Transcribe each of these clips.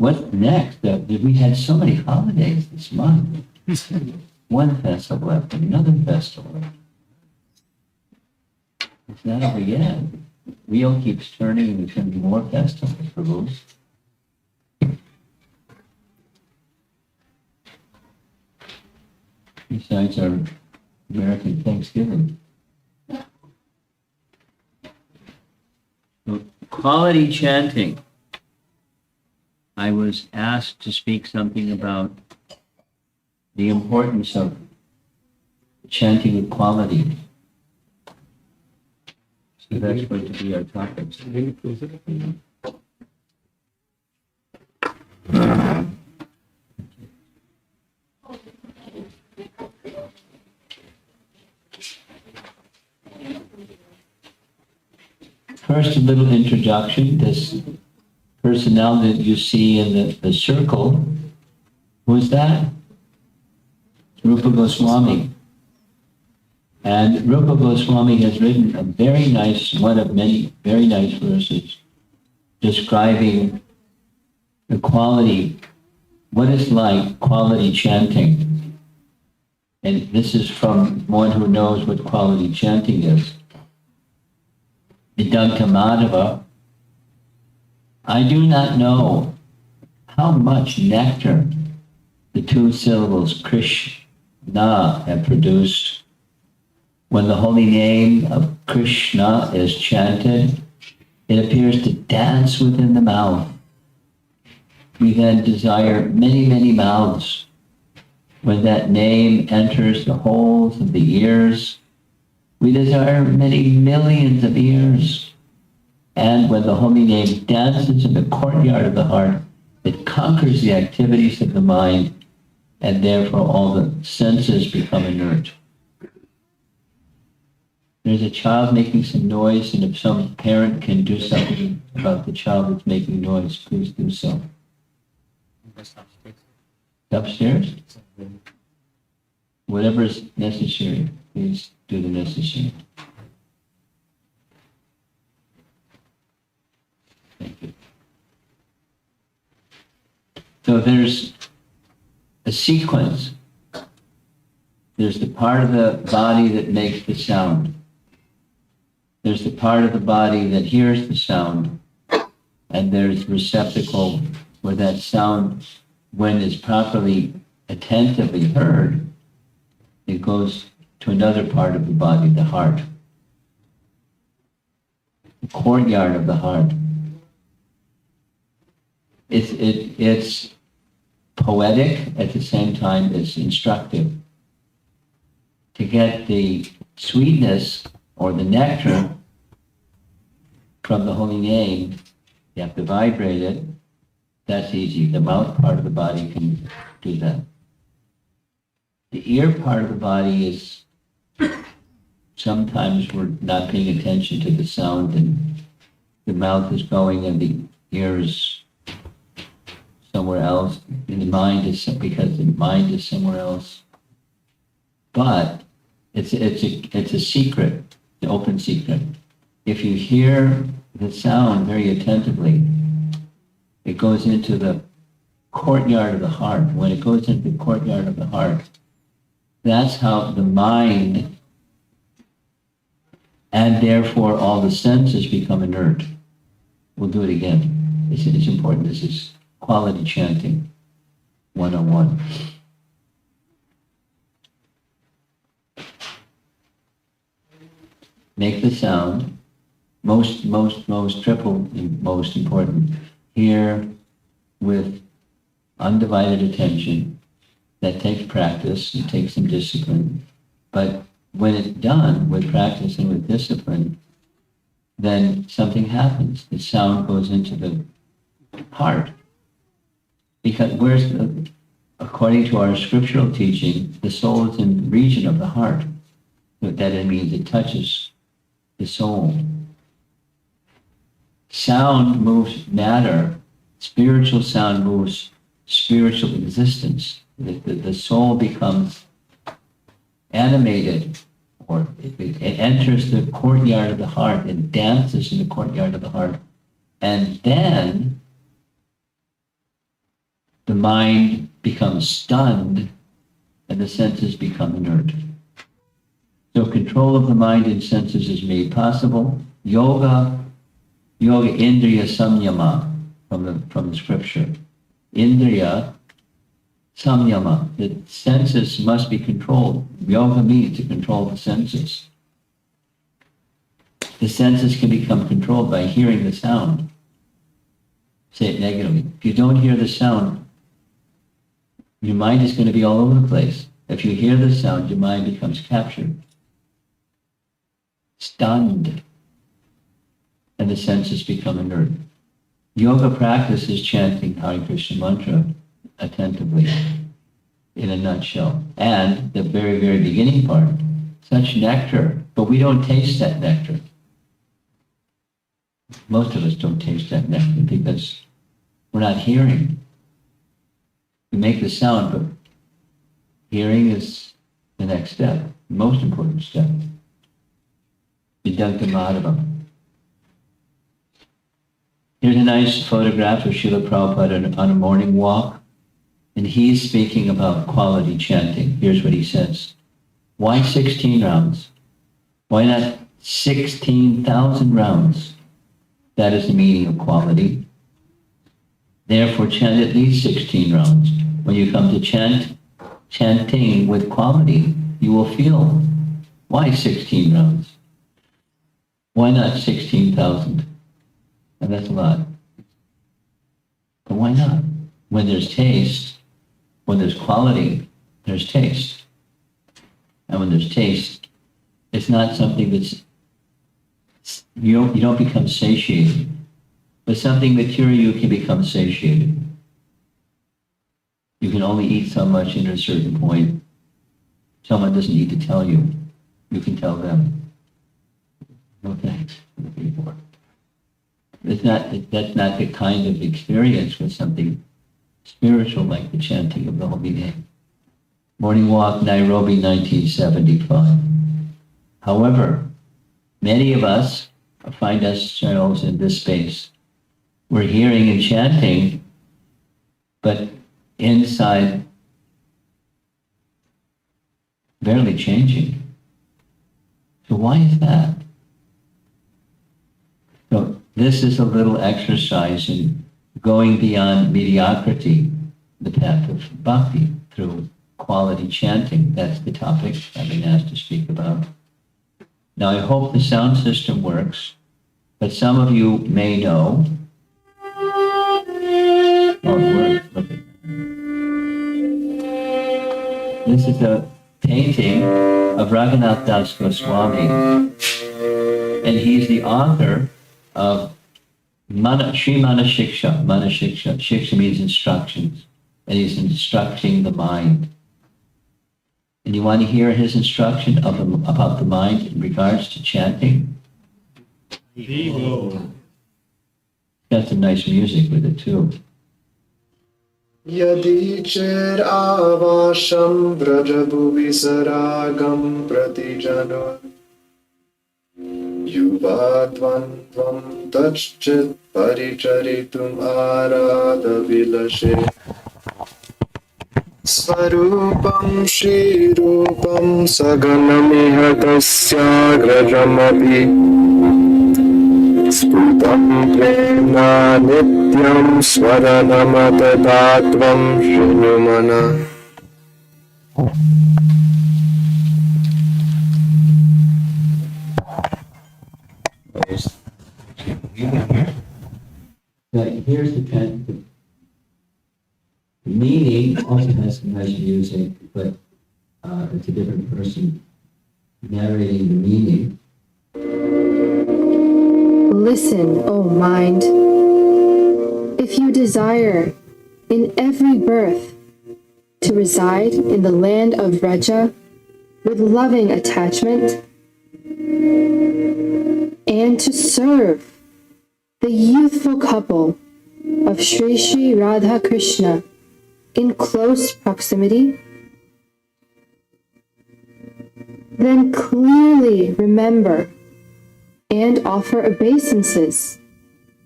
what's next? We had so many holidays this month. One festival after another festival. It's not over yet. Wheel keeps turning and there's going to be more festivals for Bruce. Besides our American Thanksgiving. So, quality chanting. I was asked to speak something about the importance of chanting with quality. So that's going to be our topic. First, a little introduction. This personnel that you see in the circle, who's that? Rupa Goswami. And Rupa Goswami has written a very nice, one of many very nice verses describing the quality, what it's like, quality chanting. And this is from one who knows what quality chanting is. Vidanta Madhava, I do not know how much nectar the two syllables Krishna have produced. When the holy name of Krishna is chanted, it appears to dance within the mouth. We then desire many, many mouths. When that name enters the holes of the ears, we desire many millions of ears. And when the holy name dances in the courtyard of the heart, it conquers the activities of the mind, and therefore all the senses become inert. There's a child making some noise, and if some parent can do something about the child that's making noise, please do so. Upstairs? Whatever is necessary, please do the necessary. Thank you. So there's a sequence. There's the part of the body that makes the sound. There's the part of the body that hears the sound. And there's receptacle where that sound, when it's properly attentively heard, it goes to another part of the body, the heart. The courtyard of the heart. It's poetic, at the same time it's instructive. To get the sweetness or the nectar from the holy name, you have to vibrate it. That's easy. The mouth part of the body can do that. The ear part of the body is, sometimes we're not paying attention to the sound and the mouth is going and the ear is somewhere else. And the mind is, because the mind is somewhere else. But it's a secret, an open secret. If you hear the sound very attentively, it goes into the courtyard of the heart. When it goes into the courtyard of the heart, that's how the mind and therefore all the senses become inert. We'll do it again. It's important. This is quality chanting 101. Make the sound. Most triple, most important. Hear with undivided attention. That takes practice, it takes some discipline. But when it's done with practice and with discipline, then something happens. The sound goes into the heart. Because according to our scriptural teaching, the soul is in the region of the heart. That means it touches the soul. Sound moves matter. Spiritual sound moves spiritual existence. The soul becomes animated, or it enters the courtyard of the heart and dances in the courtyard of the heart. And then the mind becomes stunned and the senses become inert. So control of the mind and senses is made possible. Yoga indriya samyama from the scripture. Indriya samyama, the senses must be controlled. Yoga means to control the senses. The senses can become controlled by hearing the sound. Say it negatively. If you don't hear the sound, your mind is going to be all over the place. If you hear the sound, your mind becomes captured, stunned, and the senses become inert. Yoga practice is chanting Hare Krishna mantra attentively, in a nutshell. And the very, very beginning part, such nectar, but we don't taste that nectar. Most of us don't taste that nectar because we're not hearing. We make the sound, but hearing is the next step, the most important step. Vidagdha Madhava. Here's a nice photograph of Srila Prabhupada on a morning walk, and he's speaking about quality chanting. Here's what he says. Why 16 rounds? Why not 16,000 rounds? That is the meaning of quality. Therefore, chant at least 16 rounds. When you come to chanting with quality, you will feel, why 16 rounds? Why not 16,000? And that's a lot. But why not? When there's taste, when there's quality, there's taste. And when there's taste, it's not something that's, you don't become satiated. But something material, you can become satiated. You can only eat so much at a certain point. Someone doesn't need to tell you. You can tell them. No thanks. That's not the kind of experience with something spiritual like the chanting of the holy name. Morning walk, Nairobi, 1975. However, many of us find ourselves in this space. We're hearing and chanting, but inside, barely changing. So why is that? So this is a little exercise in going beyond mediocrity, the path of bhakti, through quality chanting. That's the topic I've been asked to speak about. Now I hope the sound system works, but some of you may know. Oh, it works. Look at that. This is a painting of Raghunath Das Goswami, and he's the author of Shri Manashiksha. Manashiksha. Shiksha means instructions, and he's instructing the mind. And you want to hear his instruction about the mind in regards to chanting? Got some nice music with it too. Yadi cher avasham vrajabhuvi saragam pratijano yuvadvantvam tachchit paricharitum arada vilashe Svarupam Shri Rupam Saganamiha Tasyagrajamapi Sputam Prema Nityam Swaranamata Tattvam Shinumana. Here's the meaning also has some nice music, but it's a different person narrating the meaning. Listen, O mind. If you desire in every birth to reside in the land of Vraja with loving attachment and to serve the youthful couple of Sri Sri Radha Krishna in close proximity, then clearly remember and offer obeisances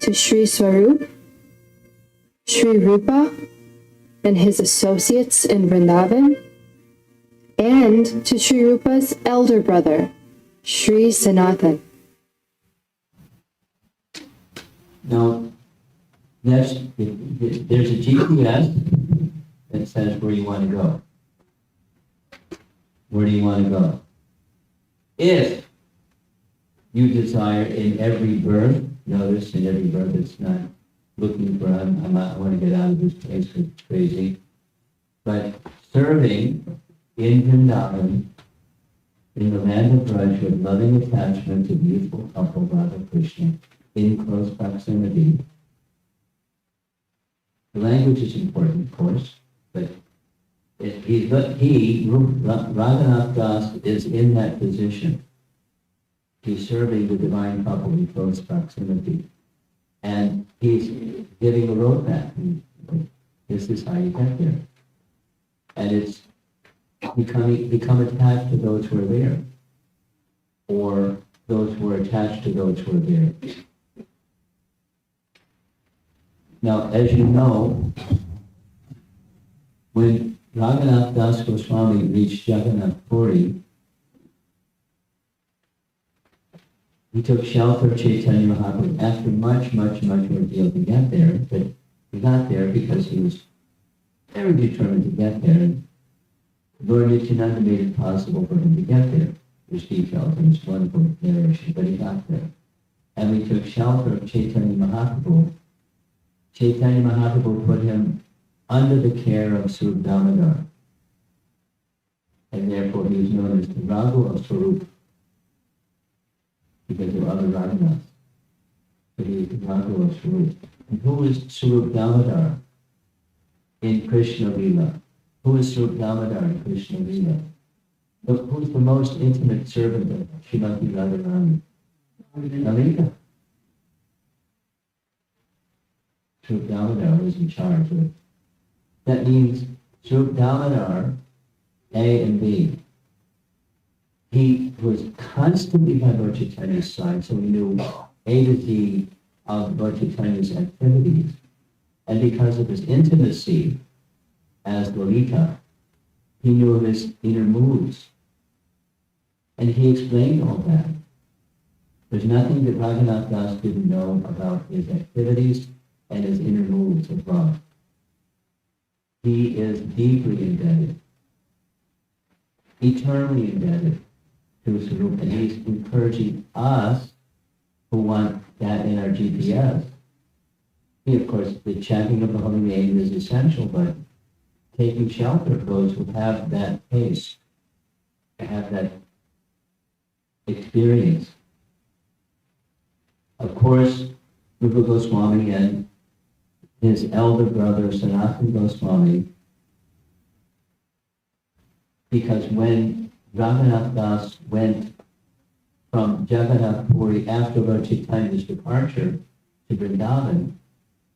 to Sri Swarup, Sri Rupa, and his associates in Vrindavan, and to Sri Rupa's elder brother, Sri Sanatan. Now, there's a GPS that says where you want to go. Where do you want to go? If you desire in every birth, notice in every birth it's not looking for, I want to get out of this place because it's crazy, but serving in Vrindavan, in the land of Raj, with loving attachment to the youthful couple Radha Krishna, in close proximity. The language is important, of course, but Raghunath Das, is in that position. He's serving the divine couple in close proximity. And he's giving a roadmap. This is how you get there. And it's become attached to those who are there, or those who are attached to those who are there. Now, as you know, when Raghunath Das Goswami reached Jagannath Puri, he took shelter of Chaitanya Mahaprabhu after much ordeal to get there, but he got there because he was very determined to get there. And Lord Nityananda made it possible for him to get there. There's details in this wonderful narration, but he got there. And we took shelter of Chaitanya Mahaprabhu. Chaitanya Mahaprabhu put him under the care of Swarup Damodar. And therefore he was known as the Raghu of Swarup, because there were other Raghunaths. But he was the Raghu of Swarup. And who is Swarup Damodar in Krishna Lila? Who is Swarup Damodar in Krishna Lila? Who's the most intimate servant of Srimati Radharani? Lalita. Swarup Damodar was in charge of. That means Swarup Damodar, A and B. He was constantly by Lord Chaitanya's side, so he knew A to Z of Lord Chaitanya's activities. And because of his intimacy as Lalita, he knew of his inner moods. And he explained all that. There's nothing that Raghunath Das didn't know about his activities and his inner moods of love. He is deeply indebted, eternally indebted to Swarup, and he's encouraging us who want that in our GPS. Of course, the chanting of the holy name is essential, but taking shelter of those who have that taste, have that experience. Of course, Rupa Goswami and his elder brother, Sanatana Goswami, because when Raghunath Das went from Jagannath Puri after Lord Chaitanya's departure to Vrindavan,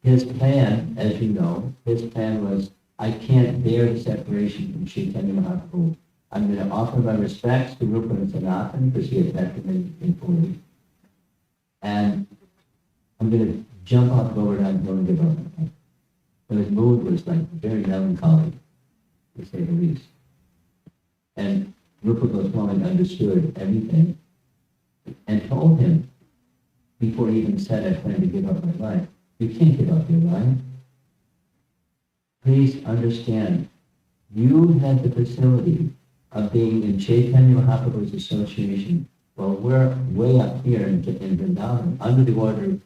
his plan, as you know, his plan was, I can't bear the separation from Chaitanya Mahaprabhu. I'm going to offer my respects to Rupa and Sanatana because he had met them in Puri. And I'm going to jump off Govardhan Hill and give up. So his mood was like very melancholy, to say the least. And Rupa Goswami understood everything and told him, before he even said, I plan to give up my life, you can't give up your life. Please understand, you had the facility of being in Chaitanya Mahaprabhu's association. Well, we're way up here in Vrindavan, under the order of